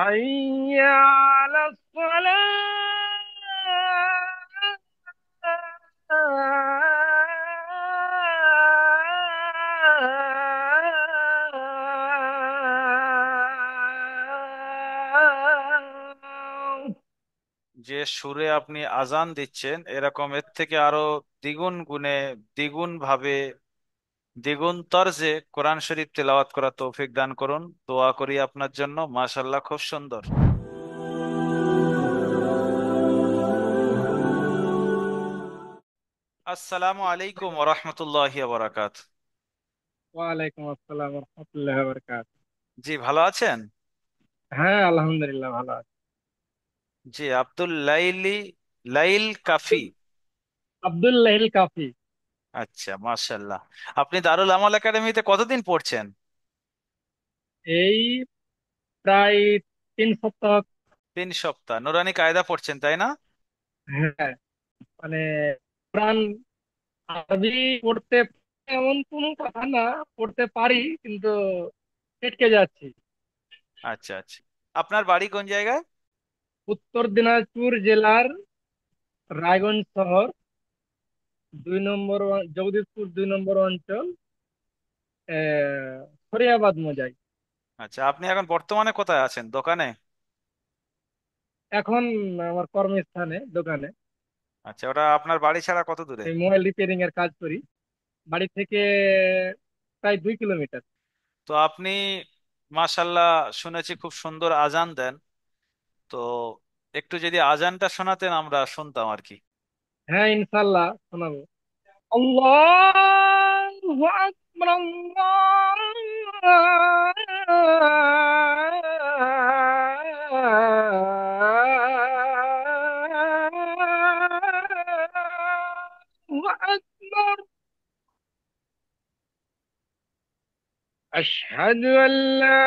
حي على الصلاة. যে সুরে আপনি আজান দিচ্ছেন এরকম এর থেকে আরো দ্বিগুণ গুণে, দ্বিগুণ ভাবে, দ্বিগুণ তরজে কোরআন শরীফ তেলাওয়াত করার তৌফিক দান করুন। দোয়া করি আপনার জন্য। মাশাআল্লাহ, খুব সুন্দর। আসসালামু আলাইকুম ওয়া রাহমাতুল্লাহি ওয়া বারাকাতুহু। ওয়ালাইকুম আসসালাম রহমতুল্লাহ বরকাত। জি, ভালো আছেন? হ্যাঁ, আলহামদুলিল্লাহ ভালো আছি। জি, আব্দুল লাইলি, লাইল কাফি। আব্দুল্লাহিল কাফি। আচ্ছা, মাশাআল্লাহ। আপনি দারুল আমাল একাডেমিতে কতদিন পড়ছেন? এই প্রায় 3 সপ্তাহ। 3 সপ্তাহ নুরানি কায়দা পড়ছেন, তাই না? হ্যাঁ, মানে কোরআন আরবি পড়তে এমন কোনো কথা না, পড়তে পারি কিন্তু আটকে যাচ্ছি। আচ্ছা আচ্ছা। আপনার বাড়ি কোন জায়গায়? উত্তর দিনাজপুর জেলার রায়গঞ্জ শহর, 2 নম্বর জগদীশপুর 2 নম্বর অঞ্চল, ফরিয়াবাদ মৌজায়। আচ্ছা, আপনি এখন বর্তমানে কোথায় আছেন? দোকানে? এখন আমার কর্মস্থানে, দোকানে। আচ্ছা, ওটা আপনার বাড়ি ছাড়া কত দূরে? এই মোবাইল রিপেয়ারিং এর কাজ করি। বাড়ি থেকে প্রায় 2 কিলোমিটার। তো আপনি, মাশাল্লাহ, শুনেছি খুব সুন্দর আজান দেন। তো একটু যদি আজানটা শোনাতেন আমরা শুনতাম আর কি। হ্যাঁ, ইনশাল্লাহ শোনাবো। আল্লাহু আকবার, আল্লাহু আকবার। أشهد أن لا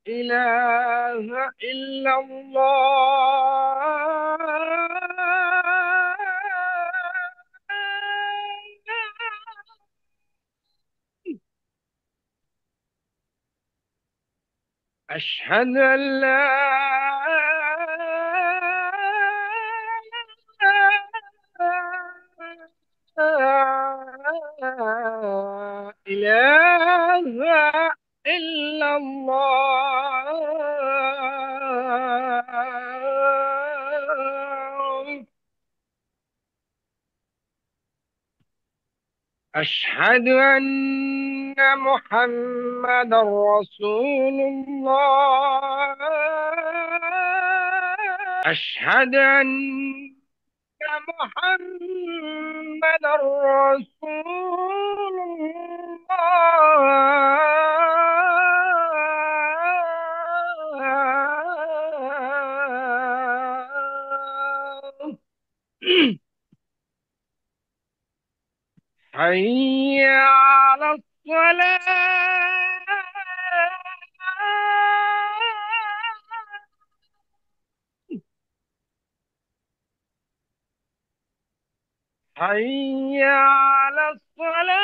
إله إلا الله. أشهد أن لا إله إلا الله. أشهد أن محمد رسول الله. أشهد أن محمد رسول الله. حي على الصلاة. حي على الصلاة.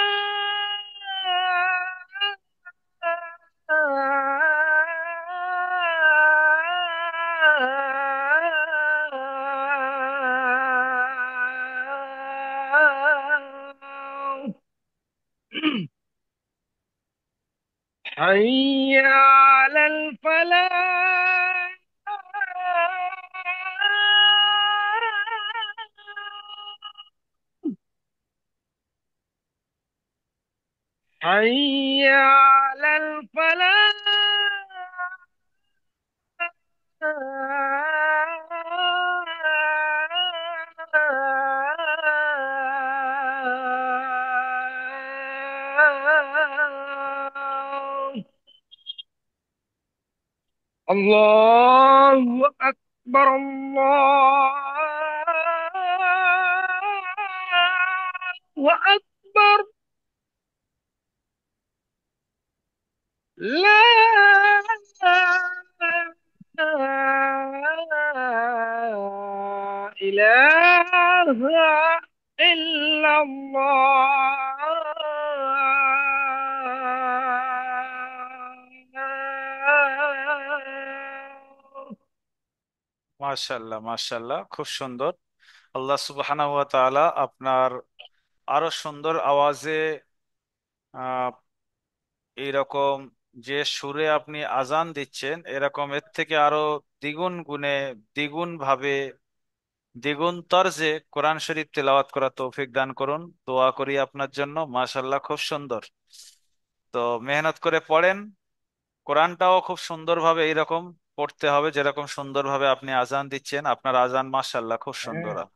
حي على الفلاح. حي على الفلاح. الله أكبر، الله أكبر. لا إله إلا الله. মাশাল্লাহ মাশাল্লাহ, খুব সুন্দর। আল্লাহ সুবহানাহু ওয়া তাআলা আপনার আরো সুন্দর আওয়াজে আহ এইরকম যে সুরে আপনি আজান দিচ্ছেন, এরকম এর থেকে আরো দ্বিগুণ গুণে, দ্বিগুণ ভাবে, দ্বিগুণ তরজে কোরআন শরীফ তেলাওয়াত করা তৌফিক দান করুন। দোয়া করি আপনার জন্য। মাশাল্লাহ, খুব সুন্দর। তো মেহনত করে পড়েন। কোরআনটাও খুব সুন্দরভাবে এইরকম পড়তে হবে, যেরকম সুন্দরভাবে আপনি আজান দিচ্ছেন। আপনার আজান মাশাল্লাহ খুব সুন্দর। হ্যাঁ,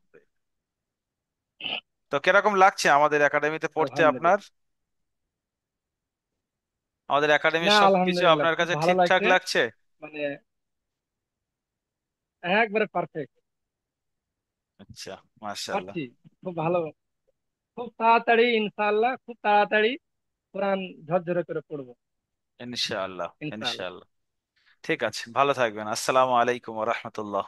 তো কিরকম লাগছে আমাদের একাডেমিতে পড়তে আপনার? আলহামদুলিল্লাহ। আমাদের একাডেমির না, সবকিছু আলহামদুলিল্লাহ, আপনার খুব কাছে ভালো ঠিকঠাক লাগছে। লাগছে? মানে একবারে পারফেক্ট আচ্ছা, মাশাল্লাহ। পারছি, খুব ভালো। খুব তাড়াতাড়ি ইনশাআল্লাহ, খুব তাড়াতাড়ি কোরআন ঝরঝরে করে পড়বো ইনশাআল্লাহ ইনশাআল্লাহ। ইনশাআল্লাহ। ঠিক আছে, ভালো থাকবেন। আসসালামু আলাইকুম ওয়া রাহমাতুল্লাহ।